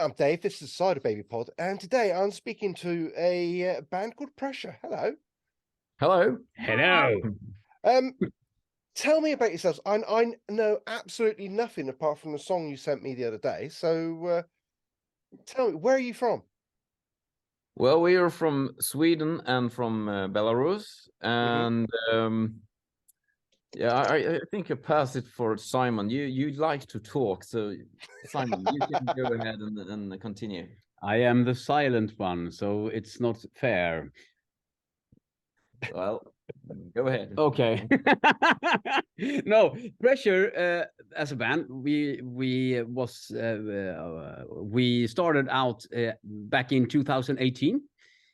Hi, I'm Dave. This is the Cyderbaby pod, and today I'm speaking to a band called Pressure. Hello. Hello. Hello. Tell me about yourselves. I know absolutely nothing apart from the song you sent me the other day. So tell me, where are you from? Well, we are from Sweden and from Belarus, and yeah, I think I pass it for Simon. You like to talk, so Simon, you can go ahead and continue. I am the silent one, so it's not fair. Well, go ahead. Okay. No, Pressure as a band, we started out back in 2018.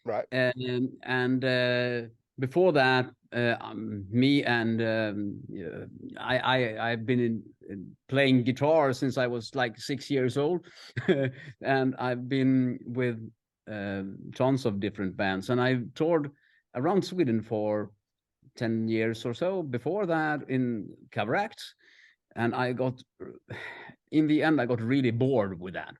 Right. And before that, me and I've been playing guitar since I was like 6 years old, and I've been with tons of different bands, and I've toured around Sweden for 10 years or so before that in cover acts, and in the end I got really bored with that.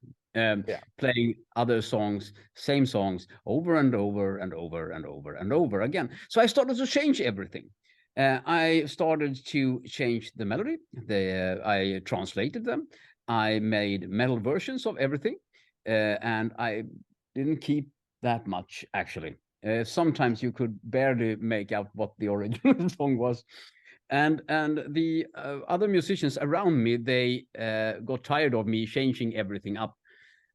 Playing other songs, same songs over and over and over and over and over again. So I started to change everything. I started to change the melody. I translated them. I made metal versions of everything, and I didn't keep that much actually. Sometimes you could barely make out what the original song was. And the other musicians around me, they got tired of me changing everything up.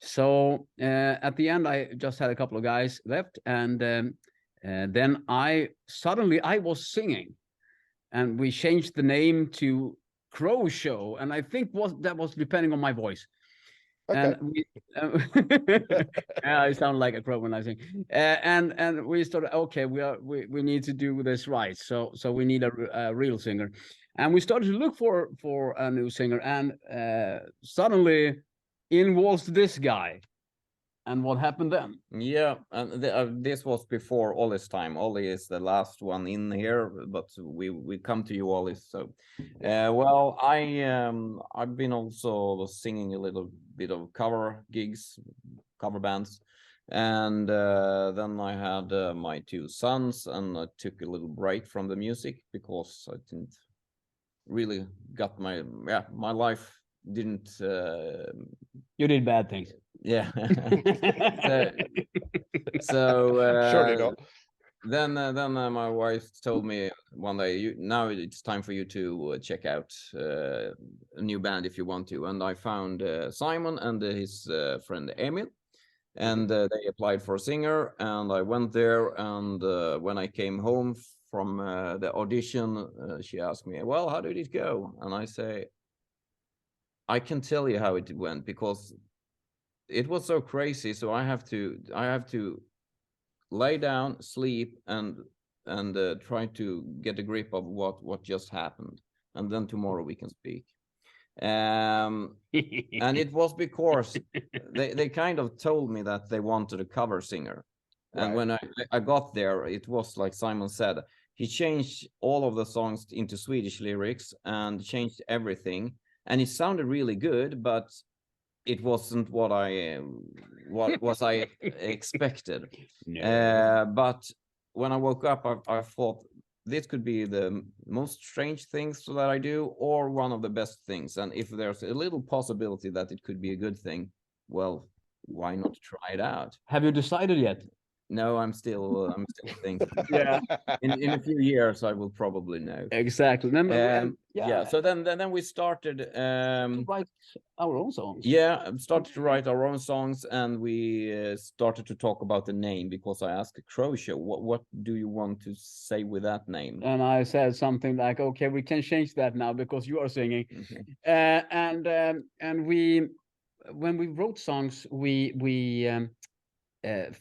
So at the end, I just had a couple of guys left, and then I was singing, and we changed the name to Crow Show, and I think that was depending on my voice. Okay. And I sound like a crow when I sing. And we started. Okay, we need to do this right. So we need a real singer, and we started to look for a new singer, and suddenly in walks this guy. And what happened then? Yeah, and this was before Ollie's time. Ollie is the last one in here, but we come to you, Ollie. So, well, I've been also singing a little bit of cover gigs, cover bands, and then I had my two sons, and I took a little break from the music because I didn't really got my life didn't. You did bad things. Yeah. so Surely not. Then my wife told me one day, now it's time for you to check out a new band if you want to. And I found Simon and his friend Emil, and they applied for a singer, and I went there. And when I came home from the audition, she asked me, well, how did it go? And I say, I can tell you how it went, because it was so crazy. So I have to lay down, sleep, and try to get a grip of what just happened, and then tomorrow we can speak. And it was because they kind of told me that they wanted a cover singer. Right. And when I got there, it was like Simon said, he changed all of the songs into Swedish lyrics and changed everything, and it sounded really good, but it wasn't what I expected. No. But when I woke up, I thought this could be the most strange things that I do, or one of the best things. And if there's a little possibility that it could be a good thing, well, why not try it out? Have you decided yet? No, I'm still thinking. Yeah. In a few years, I will probably know. Exactly. Yeah. So then we started to write our own songs. Yeah, started to write our own songs, and we started to talk about the name, because I asked Crow Show, what do you want to say with that name? And I said something like, okay, we can change that now because you are singing. And we, when we wrote songs, we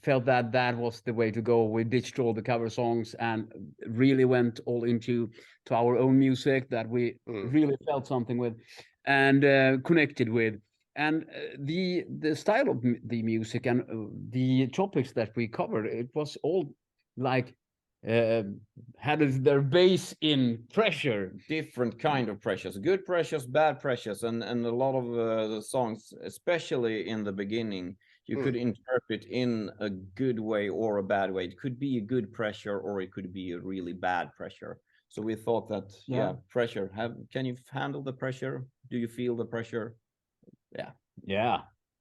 felt that was the way to go. We ditched all the cover songs and really went all into our own music that we really felt something with and connected with. And the style of the music and the topics that we covered, it was all like had their base in pressure. Different kind of pressures, good pressures, bad pressures, and a lot of the songs, especially in the beginning, you could interpret in a good way or a bad way. It could be a good pressure or it could be a really bad pressure. So we thought that, pressure. Can you handle the pressure? Do you feel the pressure? Yeah,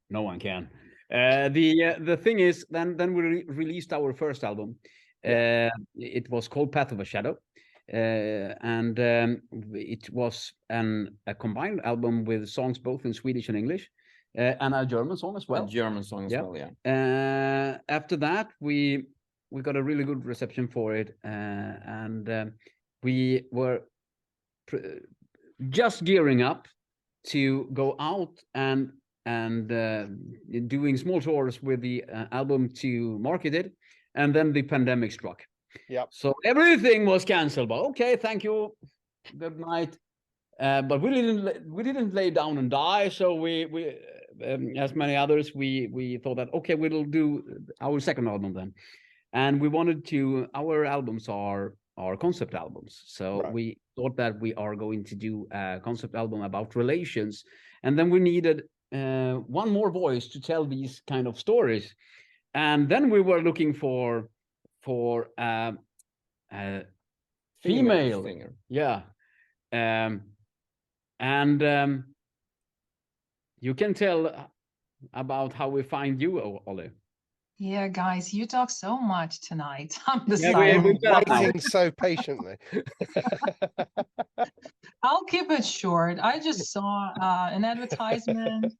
no one can. The thing is, then we released our first album. It was called Path of a Shadow, and it was a combined album with songs both in Swedish and English, and a German song as well. A German song as well, yeah. After that, we got a really good reception for it, and we were just gearing up to go out and doing small tours with the album to market it, and then the pandemic struck. So everything was canceled. But okay, thank you, good night. But we didn't lay down and die. So we as many others, we thought that okay, we'll do our second album then, and we wanted to. Our albums are concept albums, so we thought that we are going to do a concept album about relations, and then we needed one more voice to tell these kind of stories, and then we were looking for a female singer. And you can tell about how we find you, Ollie. Yeah, guys, you talk so much tonight. I'm the waiting so patiently. I'll keep it short. I just saw an advertisement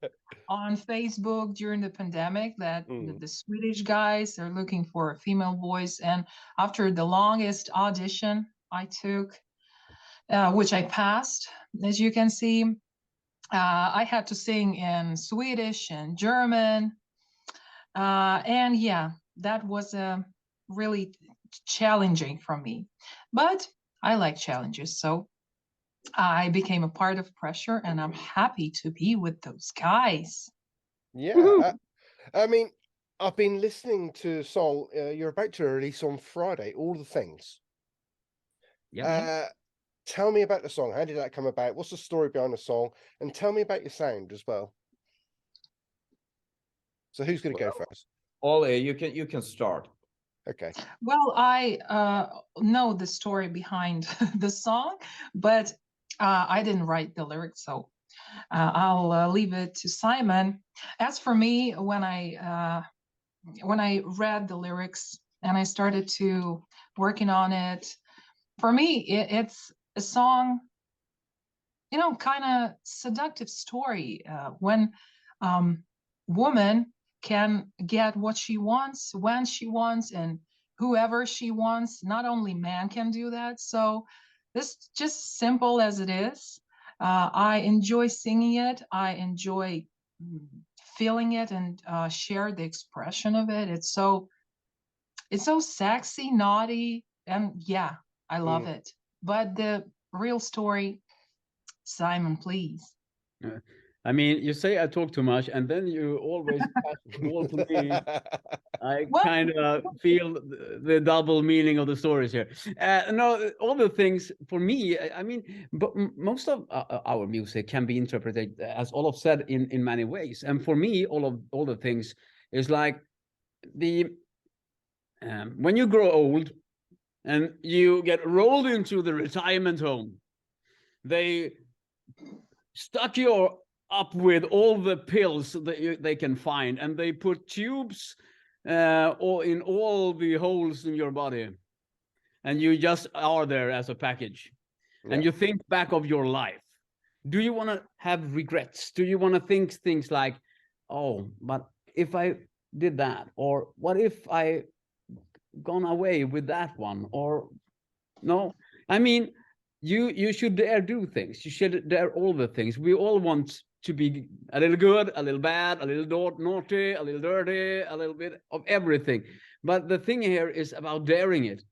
on Facebook during the pandemic that the Swedish guys are looking for a female voice. And after the longest audition I took, which I passed, as you can see, I had to sing in Swedish and German. And yeah, that was really challenging for me. But I like challenges, so I became a part of Pressure, and I'm happy to be with those guys. Yeah, I mean, I've been listening to a song you're about to release on Friday, All the Things. Tell me about the song. How did that come about? What's the story behind the song? And tell me about your sound as well. So who's going to go first? Ollie, you can start. Okay. Well, I know the story behind the song, but I didn't write the lyrics, so I'll leave it to Simon. As for me, when I read the lyrics and I started to working on it, for me, it's a song, kind of seductive story when woman can get what she wants, when she wants, and whoever she wants. Not only man can do that. So this just simple as it is. I enjoy singing it. I enjoy feeling it and share the expression of it. It's so sexy, naughty, and yeah, I love it. But the real story, Simon, please. I mean, you say I talk too much, and then you always pass the ball to me. I kind of feel the double meaning of the stories here. No, all the things for me, I mean, but most of our music can be interpreted, as Olaf said, in many ways. And for me, all the things is like when you grow old and you get rolled into the retirement home, they stuck you up with all the pills that they can find, and they put tubes or in all the holes in your body, and you just are there as a package. And you think back of your life. Do you want to have regrets? Do you want to think things like, oh, but if I did that, or what if I gone away with that one? Or no, I mean, you should dare do things. You should dare all the things. We all want to be a little good, a little bad, a little naughty, a little dirty, a little bit of everything. But the thing here is about daring it,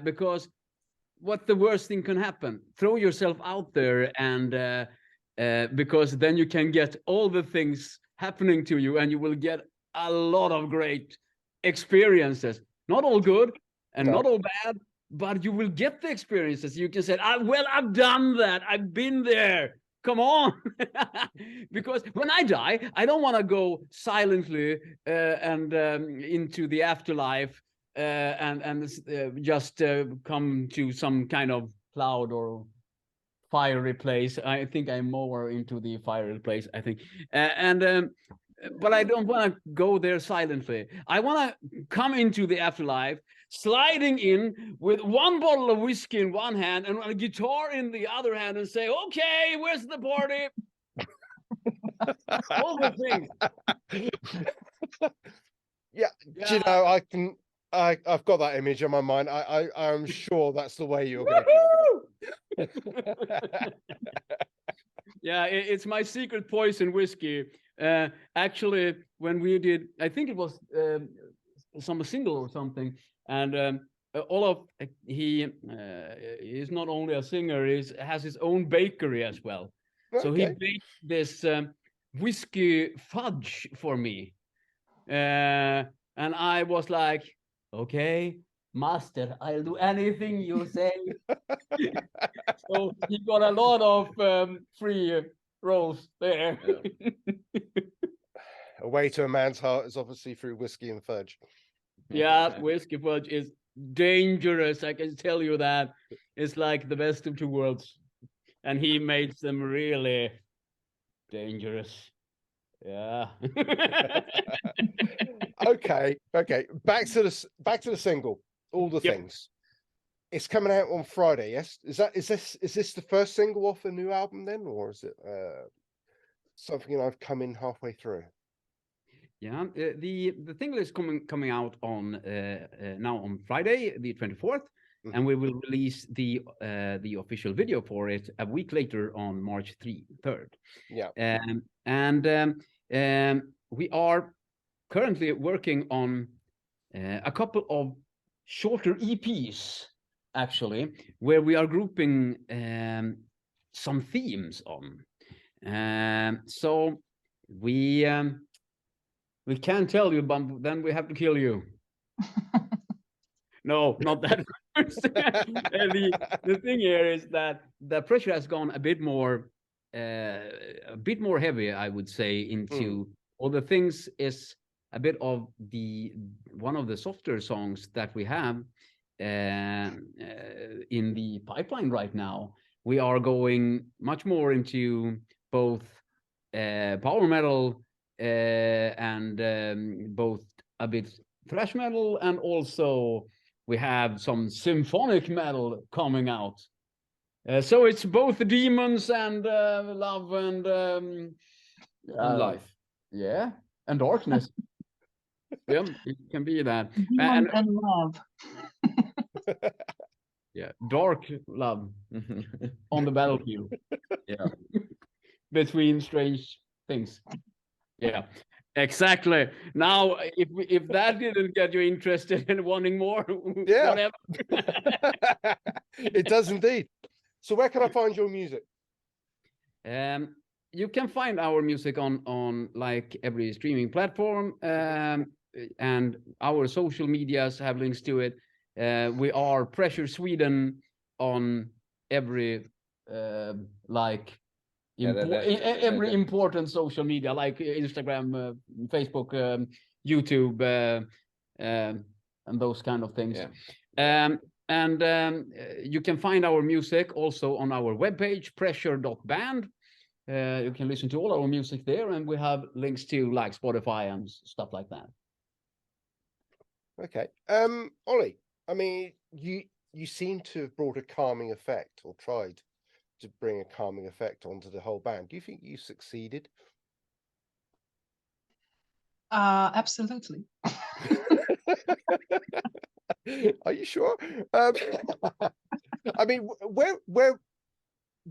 because what the worst thing can happen? Throw yourself out there, and because then you can get all the things happening to you, and you will get a lot of great experiences. Not all good, and not all bad, but you will get the experiences. You can say, well, I've done that. I've been there. Come on. Because when I die, I don't want to go silently and into the afterlife and just come to some kind of cloud or fiery place. I think I'm more into the fiery place, I think. But I don't want to go there silently. I want to come into the afterlife, sliding in with one bottle of whiskey in one hand and a guitar in the other hand, and say, "Okay, where's the party?" All the things. Yeah, do you know, I've got that image in my mind. I'm sure that's the way you're going to. Yeah, it's my secret poison whiskey. Actually, when we did, I think it was some single or something, and Olaf, he is not only a singer, he has his own bakery as well. Okay. So he baked this whiskey fudge for me, and I was like, "Okay, master, I'll do anything you say." So he got a lot of free rolls there. A way to a man's heart is obviously through whiskey and fudge. Yeah, whiskey fudge is dangerous. I can tell you that. It's like the best of two worlds, and he makes them really dangerous. Yeah. Okay. Back to the single. All the things. It's coming out on Friday. Yes. Is this the first single off the new album then, or is it something I've come in halfway through? Yeah, the single is coming out on now on Friday, the 24th, and we will release the official video for it a week later on March 3rd. Yeah, and we are currently working on a couple of shorter EPs, actually, where we are grouping some themes on. So we can't tell you, but then we have to kill you. No, not that. The thing here is that the pressure has gone a bit more heavy, I would say, into all the things. Is a bit of one of the softer songs that we have in the pipeline right now. We are going much more into both power metal and both a bit thrash metal, and also we have some symphonic metal coming out. So it's both demons and love and life. Yeah, and darkness. Yeah, it can be that. Demon and love. Yeah, dark love on the battlefield. Yeah, between strange things. Yeah, exactly. Now, if that didn't get you interested in wanting more, yeah, whatever. It does indeed. So where can I find your music? You can find our music on like every streaming platform, and our social medias have links to it. We are Pressure Sweden on every like every important social media, like Instagram, Facebook, YouTube, and those kind of things. Yeah. And you can find our music also on our webpage, pressure.band. You can listen to all our music there, and we have links to like Spotify and stuff like that. Okay. Ollie, I mean, you seem to have brought a calming effect, or tried to bring a calming effect onto the whole band. Do you think you succeeded? Absolutely. Are you sure? I mean, where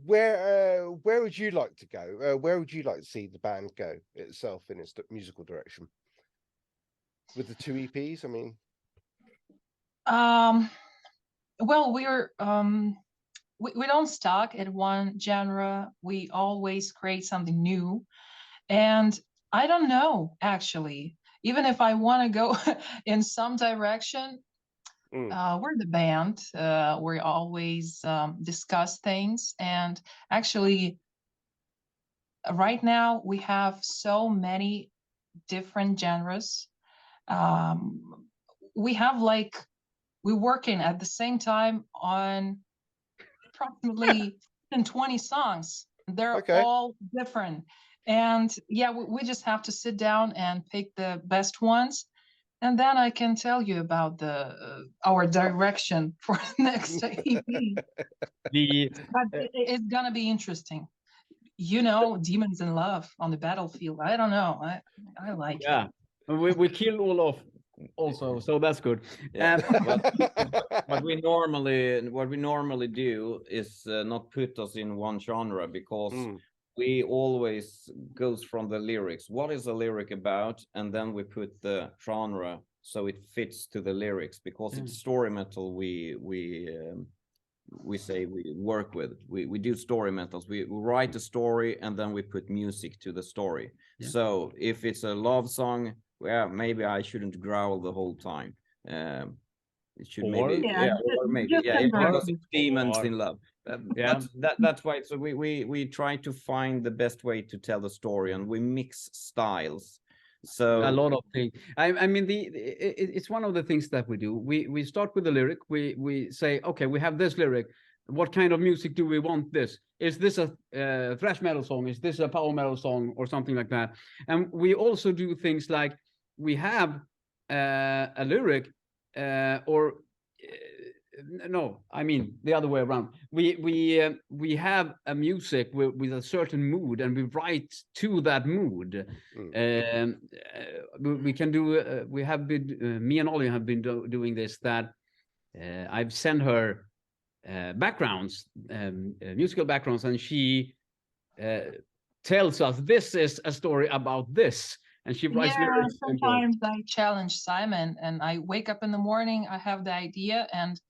would you like to go? Where would you like to see the band go itself in its musical direction with the 2 EPs? I mean, well, we don't stuck at one genre. We always create something new, and I don't know, actually, even if I want to go in some direction, we're the band. We always discuss things, and actually, right now we have so many different genres. We have like we're working at the same time on approximately 20 songs. They're all different, and yeah, we just have to sit down and pick the best ones. And then I can tell you about the our direction for next EP. But it's gonna be interesting. You know, demons in love on the battlefield. I don't know. I like it. Yeah, we kill Olaf also, so that's good. Yeah, what we normally do is not put us in one genre, because we always goes from the lyrics. What is the lyric about? And then we put the genre so it fits to the lyrics, because it's story metal. We say we work with. We do story metals. We write a story and then we put music to the story. Yeah. So if it's a love song, well, maybe I shouldn't growl the whole time. It should because it's demons in love. That's why. So we try to find the best way to tell the story, and we mix styles. So a lot of things. I mean, it's one of the things that we do. We start with the lyric. We say, okay, we have this lyric. What kind of music do we want? This is this a thrash metal song? Is this a power metal song or something like that? And we also do things like we have a lyric or no, I mean the other way around. We have a music with a certain mood, and we write to that mood. We can do. We have been. Me and Ollie have been doing this. That I've sent her backgrounds, musical backgrounds, and she tells us this is a story about this. And she writes lyrics. Sometimes I challenge Simon, and I wake up in the morning. I have the idea, and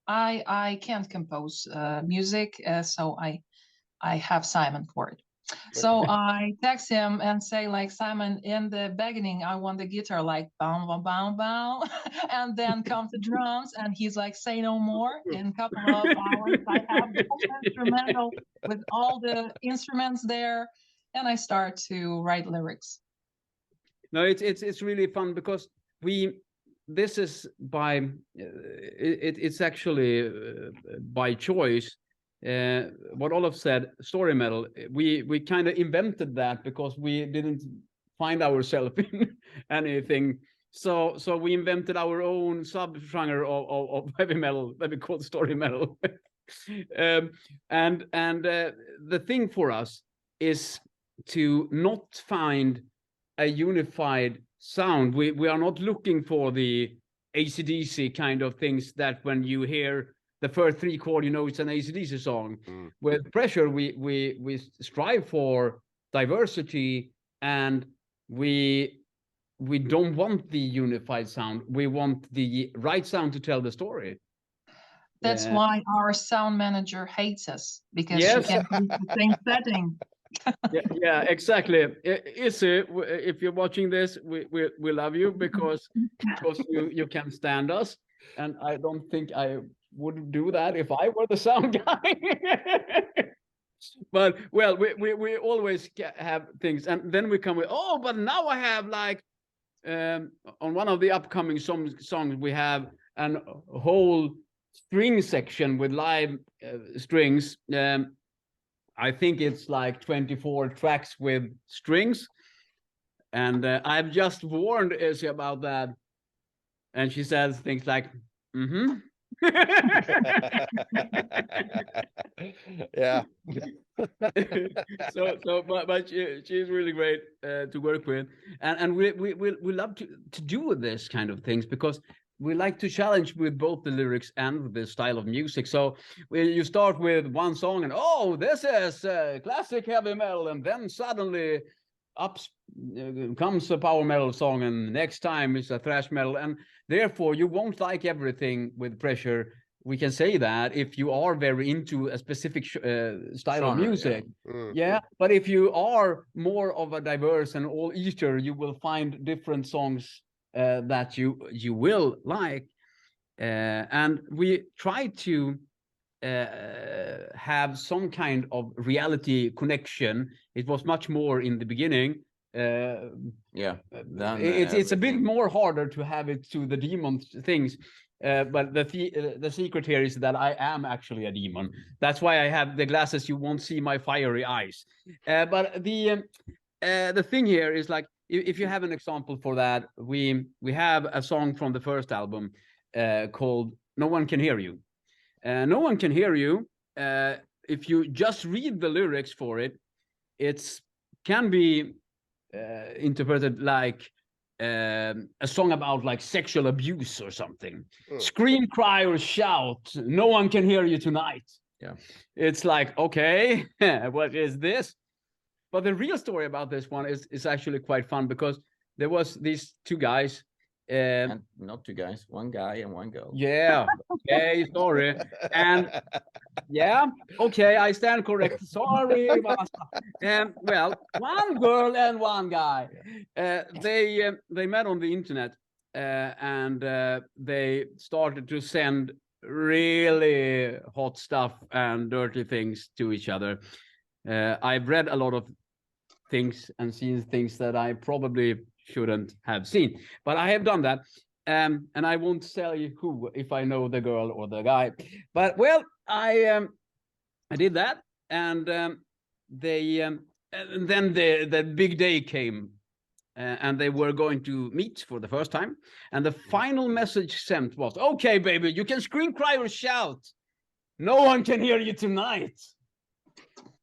I can't compose music, so I have Simon for it. So I text him and say, like, Simon, in the beginning, I want the guitar like bow, bow, bow, bow, and then come the drums, and he's like, say no more. In a couple of hours, I have the whole instrumental with all the instruments there, and I start to write lyrics. No, it's really fun because this is by it's actually by choice. What Olaf said, story metal, we kind of invented that because we didn't find ourselves in anything. So we invented our own subgenre of heavy metal that we call story metal. And the thing for us is to not find a unified sound. We are not looking for the AC/DC kind of things that when you hear the first 3 chord, you know it's an AC/DC song. With Pressure, we strive for diversity, and we don't want the unified sound. We want the right sound to tell the story. That's why our sound manager hates us, because she can't use the same setting. yeah, exactly. Issy, if you're watching this, we love you because you can stand us, and I don't think I would do that if I were the sound guy. But well, we always have things, and then we come with, oh, but now I have like on one of the upcoming songs we have a whole string section with live strings. I think it's like 24 tracks with strings. And I've just warned Izzy about that. And she says things like, Yeah. but she's really great to work with. And we love to do this kind of things because we like to challenge with both the lyrics and the style of music. So you start with one song and, oh, this is classic heavy metal. And then suddenly up comes a power metal song. And next time it's a thrash metal. And therefore you won't like everything with Pressure. We can say that if you are very into a specific style of music. Yeah. But if you are more of a diverse and all eater, you will find different songs that you will like. And we tried to have some kind of reality connection. It was much more in the beginning. Yeah. It's a bit more harder to have it to the demon things. But the secret here is that I am actually a demon. That's why I have the glasses. You won't see my fiery eyes. But the thing here is like, if you have an example for that, we have a song from the first album called "No One Can Hear You." No One Can Hear You. If you just read the lyrics for it, it can be interpreted like a song about like sexual abuse or something. Scream, cry, or shout. No one can hear you tonight. Yeah. It's like, okay, what is this? But the real story about this one is actually quite fun, because there was these two guys. And not two guys, one guy and one girl. Yeah. Okay, sorry. And yeah, okay, I stand correct. Sorry. Well, one girl and one guy. They met on the internet, and they started to send really hot stuff and dirty things to each other. I've read a lot of things and seen things that I probably shouldn't have seen, but I have done that. And I won't tell you who, if I know the girl or the guy. But well, I did that, and and then the big day came, and they were going to meet for the first time. And the final message sent was, "Okay, baby, you can scream, cry, or shout. No one can hear you tonight."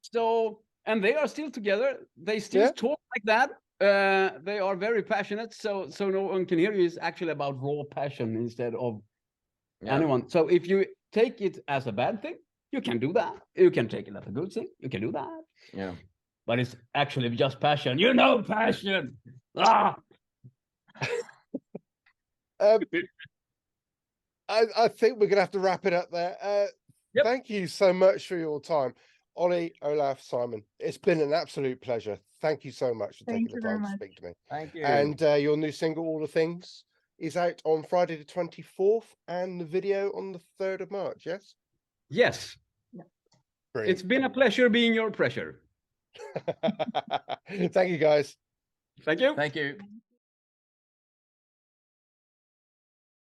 So, and they are still together. They still talk like that. They are very passionate. So No One Can Hear You is actually about raw passion instead of anyone. So if you take it as a bad thing, you can do that. You can take it as a good thing. You can do that. Yeah. But it's actually just passion. Passion. I think we're gonna have to wrap it up there. Thank you so much for your time, Ollie, Olaf, Simon. It's been an absolute pleasure. Thank you so much for taking the time to speak to me. Thank you. And your new single, All the Things, is out on Friday the 24th, and the video on the 3rd of March. Yes. Yes. Brilliant. It's been a pleasure being your pressure. Thank you, guys. Thank you. Thank you.